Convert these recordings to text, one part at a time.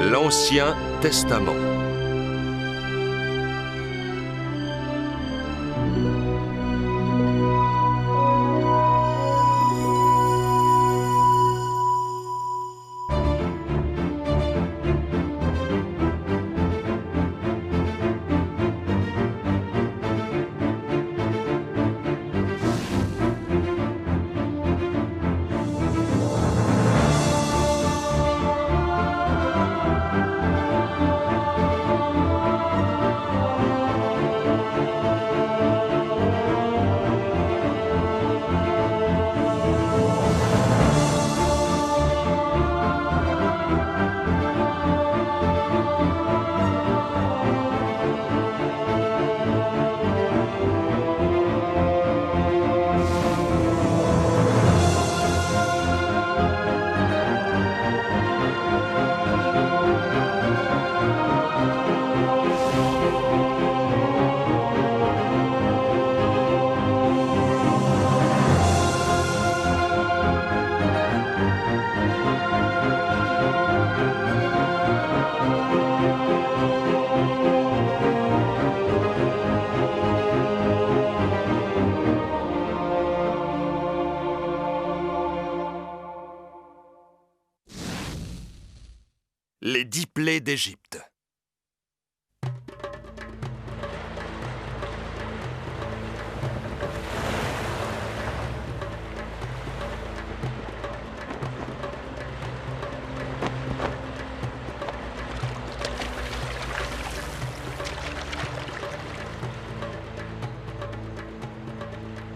L'Ancien Testament. Les 10 plaies d'Égypte.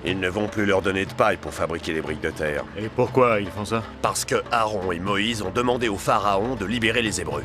Ils ne vont plus leur donner de paille pour fabriquer les briques de terre. Et pourquoi ils font ça? Parce que Aaron et Moïse ont demandé au pharaon de libérer les Hébreux.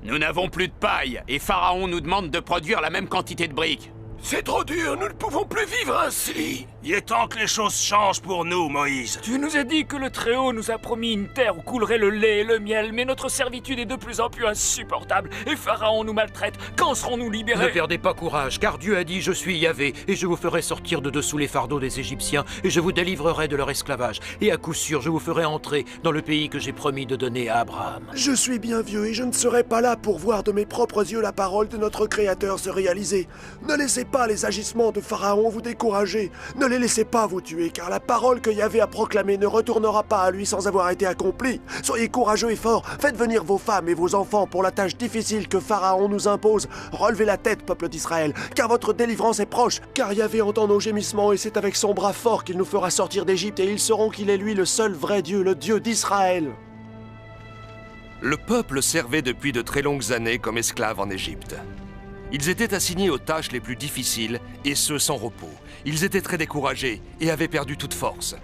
Nous n'avons plus de paille, et Pharaon nous demande de produire la même quantité de briques. C'est trop dur, nous ne pouvons plus vivre ainsi. Il est temps que les choses changent pour nous, Moïse. Tu nous as dit que le Très-Haut nous a promis une terre où coulerait le lait et le miel, mais notre servitude est de plus en plus insupportable, et Pharaon nous maltraite. Quand serons-nous libérés? Ne perdez pas courage, car Dieu a dit « Je suis Yahvé, et je vous ferai sortir de dessous les fardeaux des Égyptiens, et je vous délivrerai de leur esclavage, et à coup sûr je vous ferai entrer dans le pays que j'ai promis de donner à Abraham. » Je suis bien vieux et je ne serai pas là pour voir de mes propres yeux la parole de notre Créateur se réaliser. Ne laissez pas les agissements de Pharaon vous décourager. Ne les laissez pas vous tuer, car la parole que Yahvé a proclamée ne retournera pas à lui sans avoir été accomplie. Soyez courageux et forts, faites venir vos femmes et vos enfants pour la tâche difficile que Pharaon nous impose. Relevez la tête, peuple d'Israël, car votre délivrance est proche. Car Yahvé entend nos gémissements et c'est avec son bras fort qu'il nous fera sortir d'Égypte et ils sauront qu'il est lui le seul vrai Dieu, le Dieu d'Israël. Le peuple servait depuis de très longues années comme esclaves en Égypte. Ils étaient assignés aux tâches les plus difficiles, et ce sans repos. Ils étaient très découragés et avaient perdu toute force.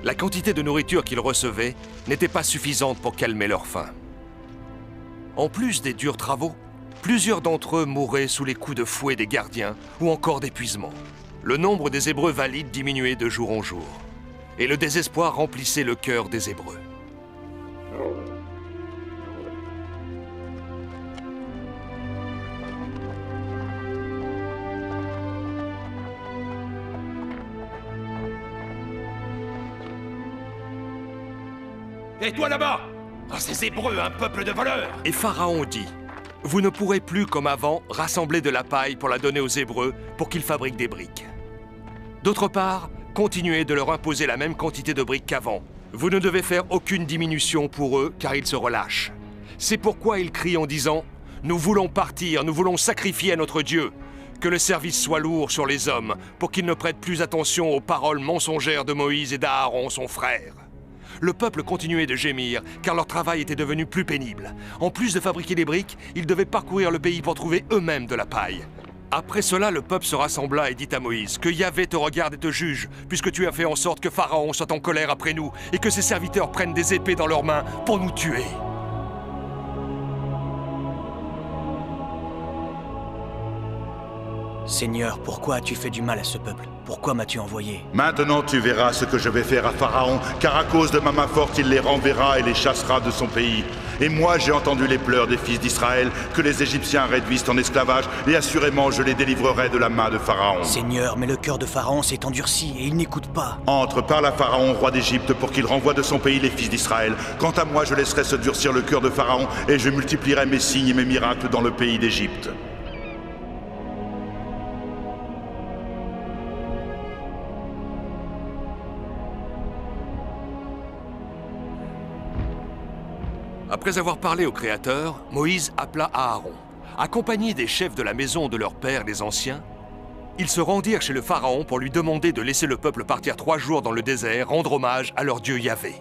La quantité de nourriture qu'ils recevaient n'était pas suffisante pour calmer leur faim. En plus des durs travaux, plusieurs d'entre eux mouraient sous les coups de fouet des gardiens ou encore d'épuisement. Le nombre des Hébreux valides diminuait de jour en jour, et le désespoir remplissait le cœur des Hébreux. Et toi là-bas! Oh, ces Hébreux, un peuple de voleurs! Et Pharaon dit, « Vous ne pourrez plus, comme avant, rassembler de la paille pour la donner aux Hébreux pour qu'ils fabriquent des briques. D'autre part, continuez de leur imposer la même quantité de briques qu'avant. Vous ne devez faire aucune diminution pour eux, car ils se relâchent. C'est pourquoi ils crient en disant, « Nous voulons partir, nous voulons sacrifier à notre Dieu. Que le service soit lourd sur les hommes, pour qu'ils ne prêtent plus attention aux paroles mensongères de Moïse et d'Aaron, son frère. » Le peuple continuait de gémir, car leur travail était devenu plus pénible. En plus de fabriquer des briques, ils devaient parcourir le pays pour trouver eux-mêmes de la paille. Après cela, le peuple se rassembla et dit à Moïse que Yahvé te regarde et te juge, puisque tu as fait en sorte que Pharaon soit en colère après nous et que ses serviteurs prennent des épées dans leurs mains pour nous tuer. Seigneur, pourquoi as-tu fait du mal à ce peuple? Pourquoi m'as-tu envoyé? Maintenant tu verras ce que je vais faire à Pharaon, car à cause de ma main forte il les renverra et les chassera de son pays. Et moi j'ai entendu les pleurs des fils d'Israël, que les Égyptiens réduisent en esclavage, et assurément je les délivrerai de la main de Pharaon. Seigneur, mais le cœur de Pharaon s'est endurci et il n'écoute pas. Entre, parle à Pharaon, roi d'Égypte, pour qu'il renvoie de son pays les fils d'Israël. Quant à moi, je laisserai se durcir le cœur de Pharaon, et je multiplierai mes signes et mes miracles dans le pays d'Égypte. Après avoir parlé au Créateur, Moïse appela Aaron. Accompagnés des chefs de la maison de leur père, les anciens, ils se rendirent chez le Pharaon pour lui demander de laisser le peuple partir 3 jours dans le désert, rendre hommage à leur Dieu Yahvé.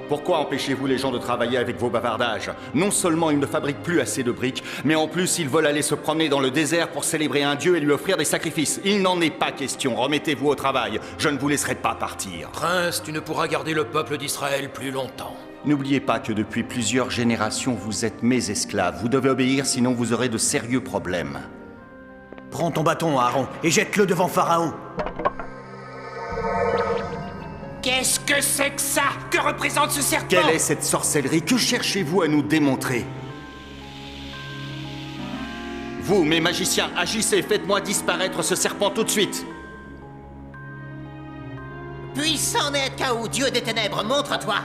Pourquoi empêchez-vous les gens de travailler avec vos bavardages? Non seulement ils ne fabriquent plus assez de briques, mais en plus ils veulent aller se promener dans le désert pour célébrer un dieu et lui offrir des sacrifices. Il n'en est pas question, remettez-vous au travail. Je ne vous laisserai pas partir. Prince, tu ne pourras garder le peuple d'Israël plus longtemps. N'oubliez pas que depuis plusieurs générations, vous êtes mes esclaves. Vous devez obéir, sinon vous aurez de sérieux problèmes. Prends ton bâton, Aaron, et jette-le devant Pharaon. Qu'est-ce que c'est que ça? Que représente ce serpent? Quelle est cette sorcellerie? Que cherchez-vous à nous démontrer? Vous, mes magiciens, agissez, faites-moi disparaître ce serpent tout de suite. Puissant n'est Chaos, dieu des ténèbres, montre-toi.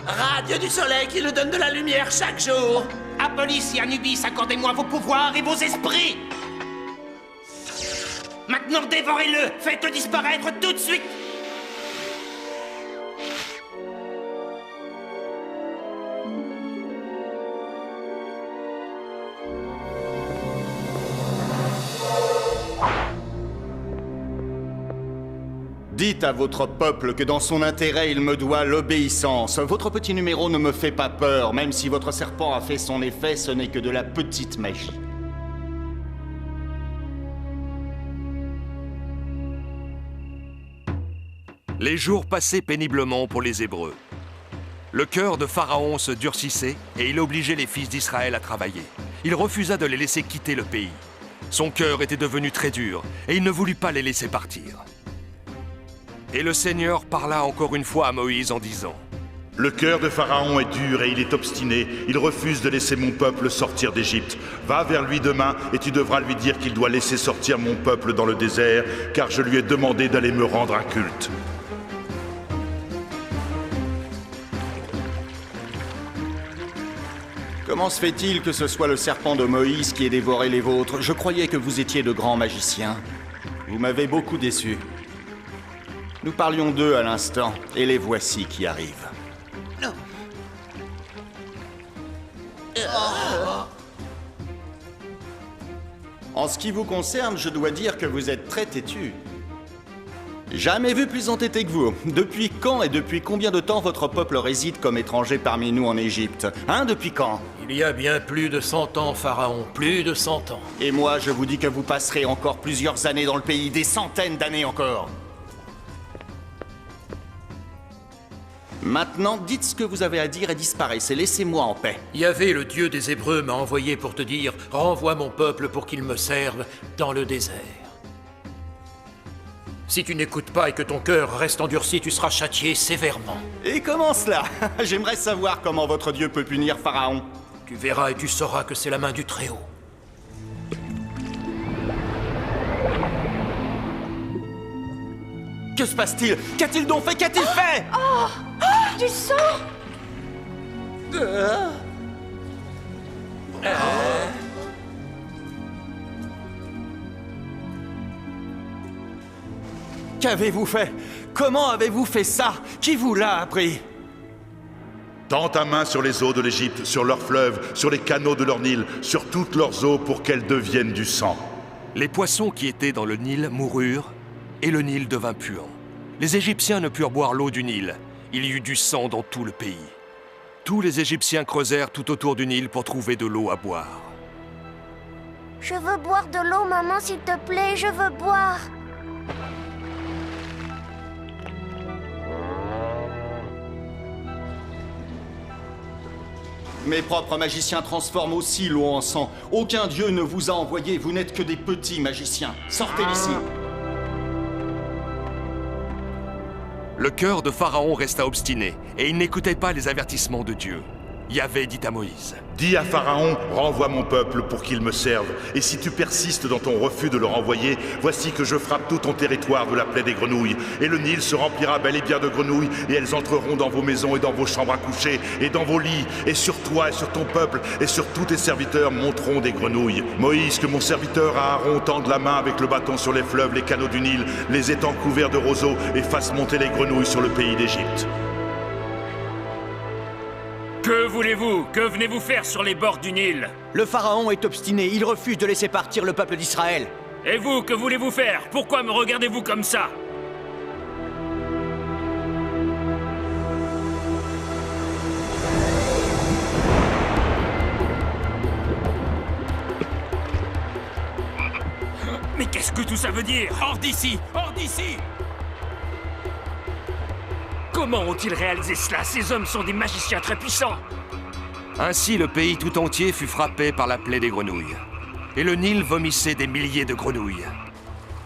Rat, dieu du soleil qui nous donne de la lumière chaque jour. Apolis et Anubis, accordez-moi vos pouvoirs et vos esprits. Maintenant, dévorez-le. Faites-le disparaître tout de suite. Dites à votre peuple que dans son intérêt, il me doit l'obéissance. Votre petit numéro ne me fait pas peur. Même si votre serpent a fait son effet, ce n'est que de la petite magie. Les jours passaient péniblement pour les Hébreux. Le cœur de Pharaon se durcissait et il obligeait les fils d'Israël à travailler. Il refusa de les laisser quitter le pays. Son cœur était devenu très dur et il ne voulut pas les laisser partir. Et le Seigneur parla encore une fois à Moïse en disant: Le cœur de Pharaon est dur et il est obstiné. Il refuse de laisser mon peuple sortir d'Égypte. Va vers lui demain et tu devras lui dire qu'il doit laisser sortir mon peuple dans le désert, car je lui ai demandé d'aller me rendre un culte. Comment se fait-il que ce soit le serpent de Moïse qui ait dévoré les vôtres? Je croyais que vous étiez de grands magiciens. Vous m'avez beaucoup déçu. Nous parlions d'eux à l'instant, et les voici qui arrivent. En ce qui vous concerne, je dois dire que vous êtes très têtu. Jamais vu plus entêté que vous. Depuis quand et depuis combien de temps votre peuple réside comme étranger parmi nous en Égypte? Hein, depuis quand? Il y a bien plus de 100 ans, Pharaon, plus de 100 ans. Et moi, je vous dis que vous passerez encore plusieurs années dans le pays, des centaines d'années encore. Maintenant, dites ce que vous avez à dire et disparaissez, laissez-moi en paix. Yahvé, le dieu des Hébreux, m'a envoyé pour te dire « Renvoie mon peuple pour qu'il me serve dans le désert ». Si tu n'écoutes pas et que ton cœur reste endurci, tu seras châtié sévèrement. Et comment cela? J'aimerais savoir comment votre dieu peut punir Pharaon. Tu verras et tu sauras que c'est la main du Très-Haut. Que se passe-t-il? Qu'a-t-il donc fait? Qu'a-t-il fait? Oh! Du sang! Qu'avez-vous fait? Comment avez-vous fait ça? Qui vous l'a appris? Tends ta main sur les eaux de l'Égypte, sur leurs fleuves, sur les canaux de leur Nil, sur toutes leurs eaux pour qu'elles deviennent du sang. Les poissons qui étaient dans le Nil moururent, et le Nil devint puant. Les Égyptiens ne purent boire l'eau du Nil. Il y eut du sang dans tout le pays. Tous les Égyptiens creusèrent tout autour du Nil pour trouver de l'eau à boire. Je veux boire de l'eau, maman, s'il te plaît, je veux boire. Mes propres magiciens transforment aussi l'eau en sang. Aucun dieu ne vous a envoyé, vous n'êtes que des petits magiciens. Sortez d'ici. Le cœur de Pharaon resta obstiné, et il n'écoutait pas les avertissements de Dieu. Yahvé dit à Moïse: Dis à Pharaon, renvoie mon peuple pour qu'il me serve. Et si tu persistes dans ton refus de le renvoyer, voici que je frappe tout ton territoire de la plaie des grenouilles. Et le Nil se remplira bel et bien de grenouilles, et elles entreront dans vos maisons et dans vos chambres à coucher, et dans vos lits, et sur toi et sur ton peuple, et sur tous tes serviteurs monteront des grenouilles. Moïse, que mon serviteur Aaron tende la main avec le bâton sur les fleuves, les canaux du Nil, les étangs couverts de roseaux, et fasse monter les grenouilles sur le pays d'Égypte. Que voulez-vous? Que venez-vous faire sur les bords du Nil? Le pharaon est obstiné, il refuse de laisser partir le peuple d'Israël. Et vous, que voulez-vous faire? Pourquoi me regardez-vous comme ça? Mais qu'est-ce que tout ça veut dire? Hors d'ici! Hors d'ici! Comment ont-ils réalisé cela? Ces hommes sont des magiciens très puissants. Ainsi, le pays tout entier fut frappé par la plaie des grenouilles. Et le Nil vomissait des milliers de grenouilles.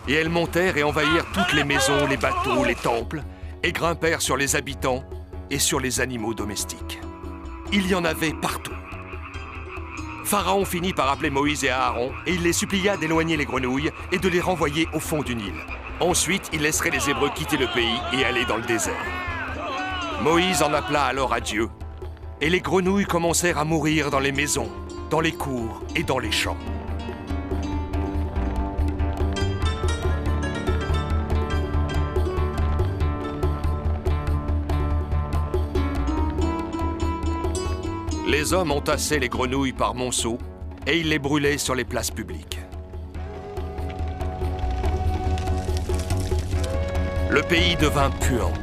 Et elles montèrent et envahirent toutes les maisons, les bateaux, les temples, et grimpèrent sur les habitants et sur les animaux domestiques. Il y en avait partout. Pharaon finit par appeler Moïse et Aaron, et il les supplia d'éloigner les grenouilles et de les renvoyer au fond du Nil. Ensuite, il laisserait les Hébreux quitter le pays et aller dans le désert. Moïse en appela alors à Dieu, et les grenouilles commencèrent à mourir dans les maisons, dans les cours et dans les champs. Les hommes entassaient les grenouilles par monceaux, et ils les brûlaient sur les places publiques. Le pays devint puant.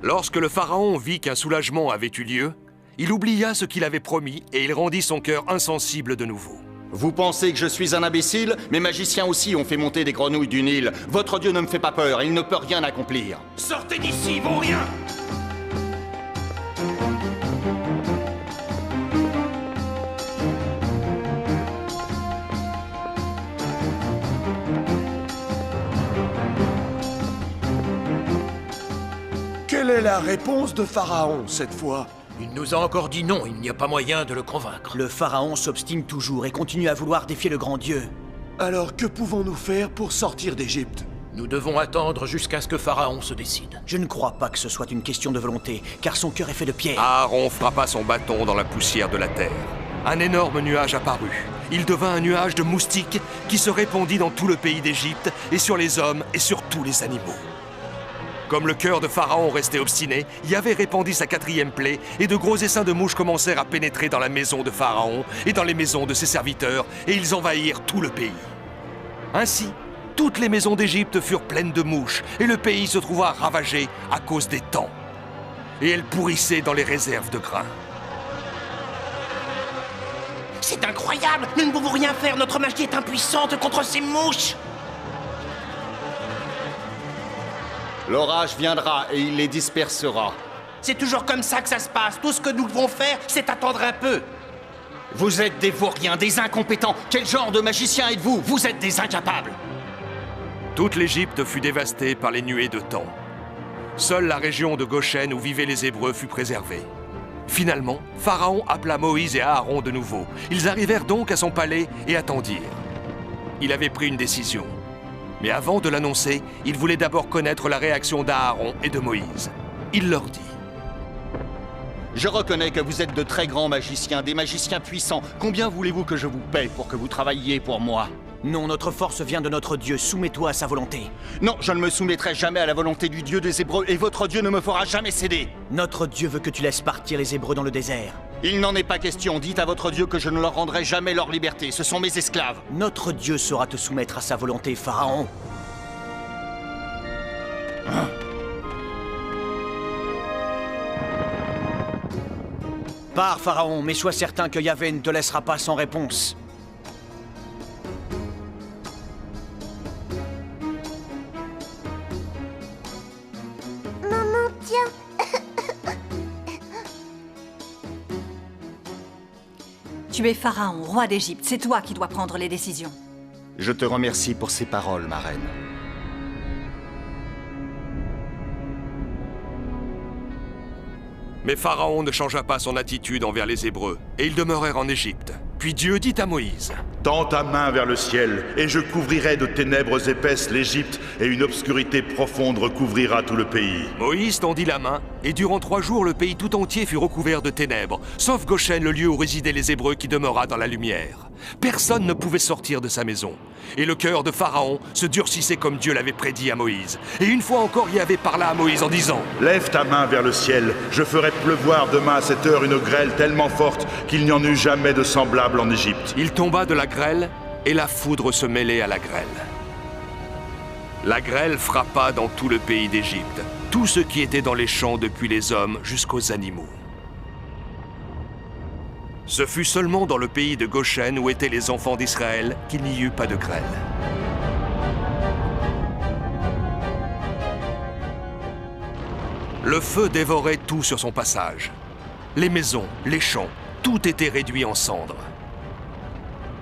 Lorsque le pharaon vit qu'un soulagement avait eu lieu, il oublia ce qu'il avait promis et il rendit son cœur insensible de nouveau. Vous pensez que je suis un imbécile? Mes magiciens aussi ont fait monter des grenouilles du Nil. Votre Dieu ne me fait pas peur, il ne peut rien accomplir. Sortez d'ici, vos rien! Quelle est la réponse de Pharaon cette fois? Il nous a encore dit non, il n'y a pas moyen de le convaincre. Le pharaon s'obstine toujours et continue à vouloir défier le grand Dieu. Alors que pouvons-nous faire pour sortir d'Égypte? Nous devons attendre jusqu'à ce que Pharaon se décide. Je ne crois pas que ce soit une question de volonté, car son cœur est fait de pierre. Aaron frappa son bâton dans la poussière de la terre. Un énorme nuage apparut. Il devint un nuage de moustiques qui se répandit dans tout le pays d'Égypte et sur les hommes et sur tous les animaux. Comme le cœur de Pharaon restait obstiné, Yahvé répandit sa quatrième plaie et de gros essaims de mouches commencèrent à pénétrer dans la maison de Pharaon et dans les maisons de ses serviteurs et ils envahirent tout le pays. Ainsi, toutes les maisons d'Égypte furent pleines de mouches et le pays se trouva ravagé à cause des temps. Et elles pourrissaient dans les réserves de grains. C'est incroyable! Nous ne pouvons rien faire, notre magie est impuissante contre ces mouches! L'orage viendra et il les dispersera. C'est toujours comme ça que ça se passe. Tout ce que nous devons faire, c'est attendre un peu. Vous êtes des vauriens, des incompétents. Quel genre de magicien êtes-vous? Vous êtes des incapables. Toute l'Égypte fut dévastée par les nuées de temps. Seule la région de Goshen où vivaient les Hébreux fut préservée. Finalement, Pharaon appela Moïse et Aaron de nouveau. Ils arrivèrent donc à son palais et attendirent. Il avait pris une décision. Mais avant de l'annoncer, il voulait d'abord connaître la réaction d'Aaron et de Moïse. Il leur dit: Je reconnais que vous êtes de très grands magiciens, des magiciens puissants. Combien voulez-vous que je vous paie pour que vous travailliez pour moi? Non, notre force vient de notre Dieu. Soumets-toi à sa volonté. Non, je ne me soumettrai jamais à la volonté du Dieu des Hébreux, et votre Dieu ne me fera jamais céder. Notre Dieu veut que tu laisses partir les Hébreux dans le désert. Il n'en est pas question. Dites à votre Dieu que je ne leur rendrai jamais leur liberté. Ce sont mes esclaves. Notre Dieu saura te soumettre à sa volonté, Pharaon. Pars, Pharaon, mais sois certain que Yahvé ne te laissera pas sans réponse. Maman, tiens. Tu es Pharaon, roi d'Égypte. C'est toi qui dois prendre les décisions. Je te remercie pour ces paroles, ma reine. Mais Pharaon ne changea pas son attitude envers les Hébreux, et ils demeurèrent en Égypte. Puis Dieu dit à Moïse: Tends ta main vers le ciel, et je couvrirai de ténèbres épaisses l'Égypte, et une obscurité profonde recouvrira tout le pays. Moïse tendit la main, et durant 3 jours le pays tout entier fut recouvert de ténèbres, sauf Goshen, le lieu où résidaient les Hébreux, qui demeura dans la lumière. Personne ne pouvait sortir de sa maison. Et le cœur de Pharaon se durcissait comme Dieu l'avait prédit à Moïse. Et une fois encore, Yahvé parla à Moïse en disant: Lève ta main vers le ciel, je ferai pleuvoir demain à cette heure une grêle tellement forte qu'il n'y en eut jamais de semblable en Égypte. Il tomba de la grêle, et la foudre se mêlait à la grêle. La grêle frappa dans tout le pays d'Égypte, tout ce qui était dans les champs, depuis les hommes jusqu'aux animaux. Ce fut seulement dans le pays de Goshen, où étaient les enfants d'Israël, qu'il n'y eut pas de grêle. Le feu dévorait tout sur son passage. Les maisons, les champs, tout était réduit en cendres.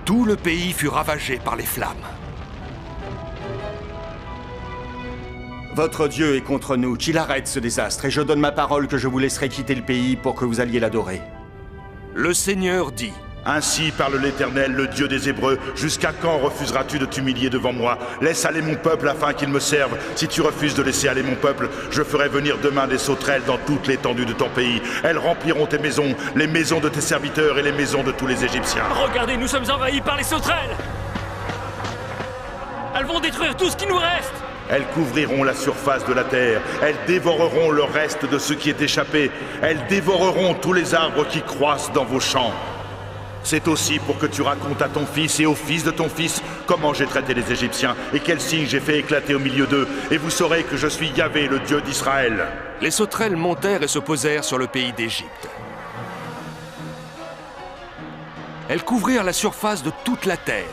Tout le pays fut ravagé par les flammes. Votre Dieu est contre nous, qu'il arrête ce désastre, et je donne ma parole que je vous laisserai quitter le pays pour que vous alliez l'adorer. Le Seigneur dit: Ainsi parle l'Éternel, le Dieu des Hébreux, jusqu'à quand refuseras-tu de t'humilier devant moi? Laisse aller mon peuple afin qu'il me serve. Si tu refuses de laisser aller mon peuple, je ferai venir demain des sauterelles dans toute l'étendue de ton pays. Elles rempliront tes maisons, les maisons de tes serviteurs et les maisons de tous les Égyptiens. Regardez, nous sommes envahis par les sauterelles! Elles vont détruire tout ce qui nous reste! Elles couvriront la surface de la terre, elles dévoreront le reste de ce qui est échappé, elles dévoreront tous les arbres qui croissent dans vos champs. C'est aussi pour que tu racontes à ton fils et au fils de ton fils comment j'ai traité les Égyptiens et quels signes j'ai fait éclater au milieu d'eux, et vous saurez que je suis Yahvé, le Dieu d'Israël. Les sauterelles montèrent et se posèrent sur le pays d'Égypte. Elles couvrirent la surface de toute la terre.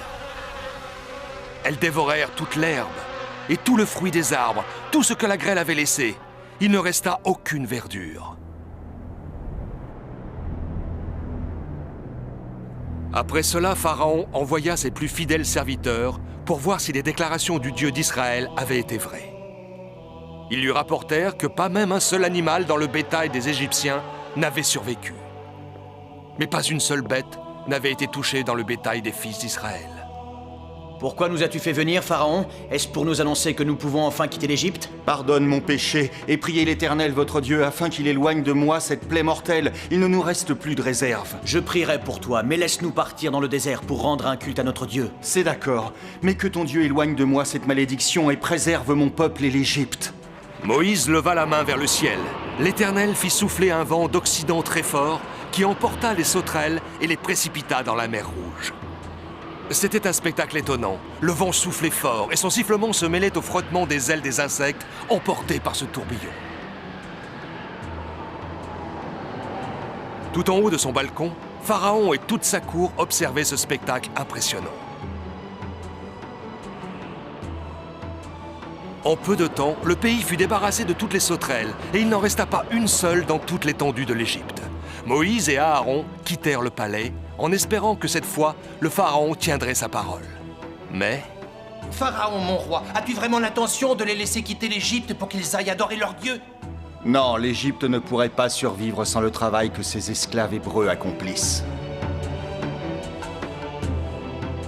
Elles dévorèrent toute l'herbe et tout le fruit des arbres, tout ce que la grêle avait laissé. Il ne resta aucune verdure. Après cela, Pharaon envoya ses plus fidèles serviteurs pour voir si les déclarations du Dieu d'Israël avaient été vraies. Ils lui rapportèrent que pas même un seul animal dans le bétail des Égyptiens n'avait survécu. Mais pas une seule bête n'avait été touchée dans le bétail des fils d'Israël. Pourquoi nous as-tu fait venir, Pharaon? Est-ce pour nous annoncer que nous pouvons enfin quitter l'Égypte? Pardonne mon péché, et priez l'Éternel votre Dieu afin qu'il éloigne de moi cette plaie mortelle. Il ne nous reste plus de réserve. Je prierai pour toi, mais laisse-nous partir dans le désert pour rendre un culte à notre Dieu. C'est d'accord, mais que ton Dieu éloigne de moi cette malédiction et préserve mon peuple et l'Égypte. Moïse leva la main vers le ciel. L'Éternel fit souffler un vent d'Occident très fort qui emporta les sauterelles et les précipita dans la mer Rouge. C'était un spectacle étonnant. Le vent soufflait fort et son sifflement se mêlait au frottement des ailes des insectes emportés par ce tourbillon. Tout en haut de son balcon, Pharaon et toute sa cour observaient ce spectacle impressionnant. En peu de temps, le pays fut débarrassé de toutes les sauterelles et il n'en resta pas une seule dans toute l'étendue de l'Égypte. Moïse et Aaron quittèrent le palais en espérant que cette fois, le Pharaon tiendrait sa parole. Mais... Pharaon, mon roi, as-tu vraiment l'intention de les laisser quitter l'Égypte pour qu'ils aillent adorer leur Dieu? Non, l'Égypte ne pourrait pas survivre sans le travail que ces esclaves hébreux accomplissent.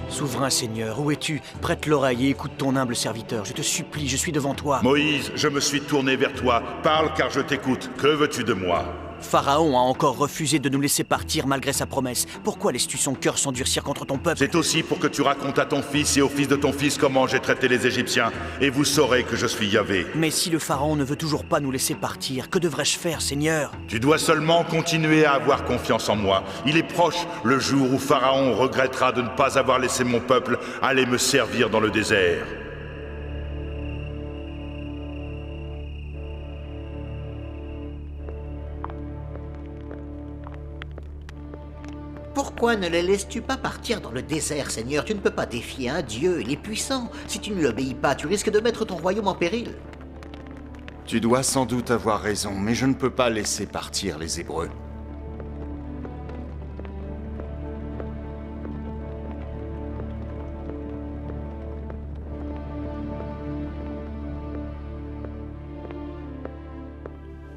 Souverain Seigneur, où es-tu? Prête l'oreille et écoute ton humble serviteur. Je te supplie, je suis devant toi. Moïse, je me suis tourné vers toi. Parle car je t'écoute. Que veux-tu de moi? Pharaon a encore refusé de nous laisser partir malgré sa promesse. Pourquoi laisses-tu son cœur s'endurcir contre ton peuple? C'est aussi pour que tu racontes à ton fils et au fils de ton fils comment j'ai traité les Égyptiens, et vous saurez que je suis Yahvé. Mais si le Pharaon ne veut toujours pas nous laisser partir, que devrais-je faire, Seigneur? Tu dois seulement continuer à avoir confiance en moi. Il est proche le jour où Pharaon regrettera de ne pas avoir laissé mon peuple aller me servir dans le désert. Pourquoi ne les laisses-tu pas partir dans le désert, Seigneur? Tu ne peux pas défier un Dieu, il est puissant. Si tu ne lui obéis pas, tu risques de mettre ton royaume en péril. Tu dois sans doute avoir raison, mais je ne peux pas laisser partir les Hébreux.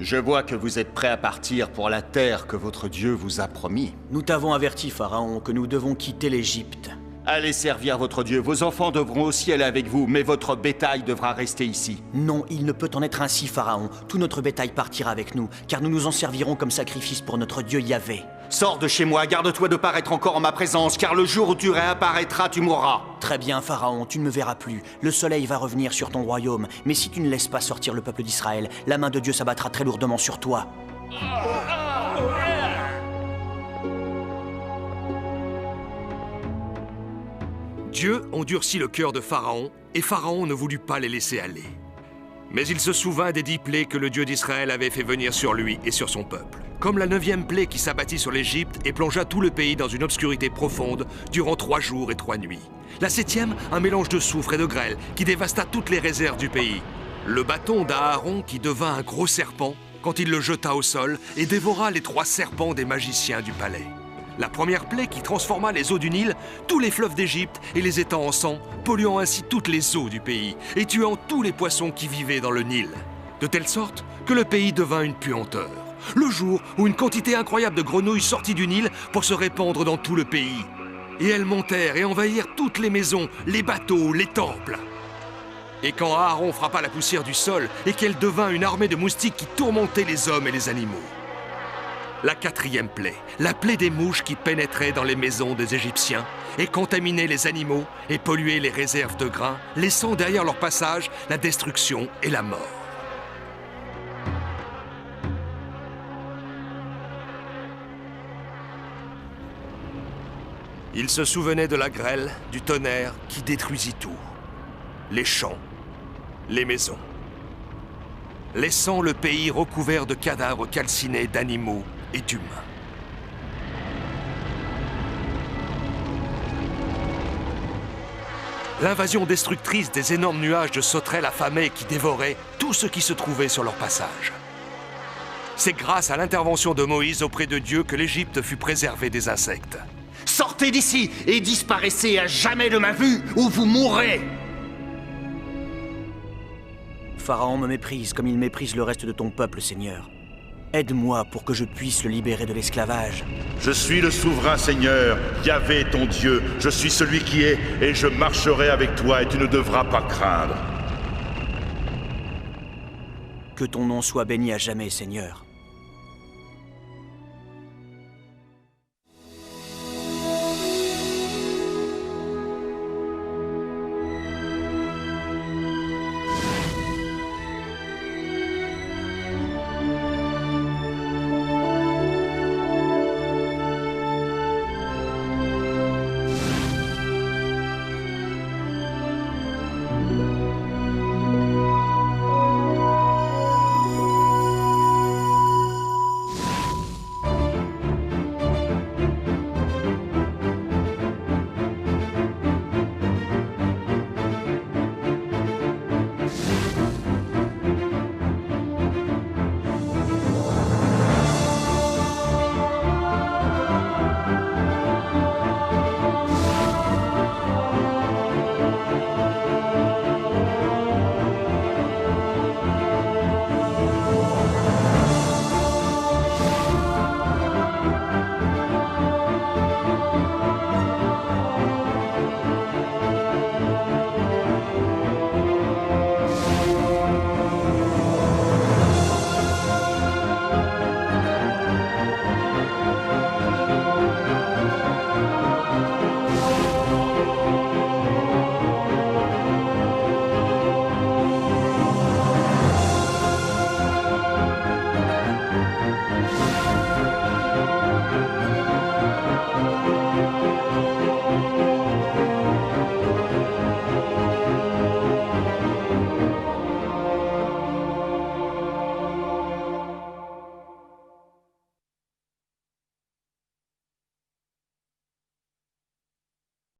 Je vois que vous êtes prêt à partir pour la terre que votre Dieu vous a promis. Nous t'avons averti, Pharaon, que nous devons quitter l'Égypte. Allez servir votre Dieu. Vos enfants devront aussi aller avec vous, mais votre bétail devra rester ici. Non, il ne peut en être ainsi, Pharaon. Tout notre bétail partira avec nous, car nous nous en servirons comme sacrifice pour notre Dieu Yahvé. Sors de chez moi, garde-toi de paraître encore en ma présence, car le jour où tu réapparaîtras, tu mourras. Très bien, Pharaon, tu ne me verras plus. Le soleil va revenir sur ton royaume, mais si tu ne laisses pas sortir le peuple d'Israël, la main de Dieu s'abattra très lourdement sur toi. Dieu endurcit le cœur de Pharaon, et Pharaon ne voulut pas les laisser aller. Mais il se souvint des 10 plaies que le Dieu d'Israël avait fait venir sur lui et sur son peuple. Comme la 9e plaie qui s'abattit sur l'Égypte et plongea tout le pays dans une obscurité profonde durant 3 jours et 3 nuits. La 7e, un mélange de soufre et de grêle qui dévasta toutes les réserves du pays. Le bâton d'Aaron qui devint un gros serpent quand il le jeta au sol et dévora les 3 serpents des magiciens du palais. La première plaie qui transforma les eaux du Nil, tous les fleuves d'Égypte et les étangs en sang, polluant ainsi toutes les eaux du pays et tuant tous les poissons qui vivaient dans le Nil. De telle sorte que le pays devint une puanteur. Le jour où une quantité incroyable de grenouilles sortit du Nil pour se répandre dans tout le pays. Et elles montèrent et envahirent toutes les maisons, les bateaux, les temples. Et quand Aaron frappa la poussière du sol et qu'elle devint une armée de moustiques qui tourmentaient les hommes et les animaux. La 4e plaie, la plaie des mouches qui pénétraient dans les maisons des Égyptiens et contaminaient les animaux et polluaient les réserves de grains, laissant derrière leur passage la destruction et la mort. Il se souvenait de la grêle, du tonnerre qui détruisit tout. Les champs, les maisons. Laissant le pays recouvert de cadavres calcinés d'animaux et d'humains. L'invasion destructrice des énormes nuages de sauterelles affamés qui dévoraient tout ce qui se trouvait sur leur passage. C'est grâce à l'intervention de Moïse auprès de Dieu que l'Égypte fut préservée des insectes. Sortez d'ici et disparaissez à jamais de ma vue ou vous mourrez! Pharaon me méprise comme il méprise le reste de ton peuple, Seigneur. Aide-moi pour que je puisse le libérer de l'esclavage. Je suis le souverain Seigneur, Yahvé ton Dieu. Je suis celui qui est, et je marcherai avec toi, et tu ne devras pas craindre. Que ton nom soit béni à jamais, Seigneur.